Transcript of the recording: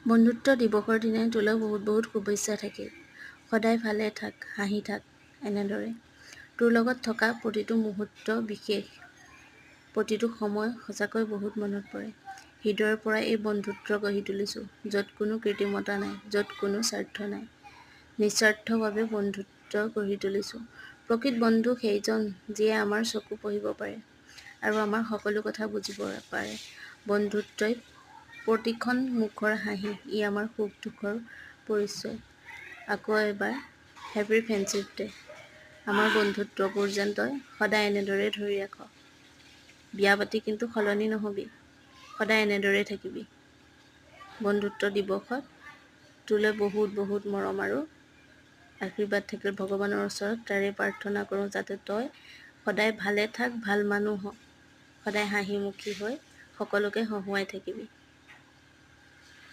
বন্ধুত্ব দিৱসৰ দিনাই তোলৈ বহুত বহুত শুভেচ্ছা থাকিল। সদায় ভালে থাক, হাঁহি থাক এনেদৰে। তোৰ লগত থকা প্ৰতিটো মুহূৰ্ত বিশেষ, প্ৰতিটো সময় সঁচাকৈ বহুত মনত পৰে। হৃদয়ৰ পৰা এই বন্ধুত্ব গঢ়ি তুলিছোঁ, য'ত কোনো কৃত্ৰিমতা নাই, য'ত কোনো স্বাৰ্থ নাই। নিস্বাৰ্থভাৱে বন্ধুত্ব গঢ়ি তুলিছোঁ। প্ৰকৃত বন্ধু সেইজন যিয়ে আমাৰ চকু পঢ়িব পাৰে আৰু আমাৰ সকলো কথা বুজিব পাৰে। বন্ধুত্বই প্ৰতিখন মুখৰ হাঁহি, ই আমাৰ সুখ দুখৰ পৰিচয়। আকৌ এবাৰ হেপী ফ্ৰেণ্ডশ্বিপ ডে। আমাৰ বন্ধুত্ববোৰ যেন তই সদায় এনেদৰে ধৰি ৰাখ। বিয়া পাতি কিন্তু সলনি নহবি, সদায় এনেদৰে থাকিবি। বন্ধুত্ব দিৱসত তোলৈ বহুত বহুত মৰম আৰু আশীৰ্বাদ থাকিল ভগৱানৰ ওচৰত। তাৰে প্ৰাৰ্থনা কৰোঁ যাতে তই সদায় ভালে থাক, ভাল মানুহ হ, সদায় হাঁহিমুখী হৈ সকলোকে হহুৱাই থাকিবি।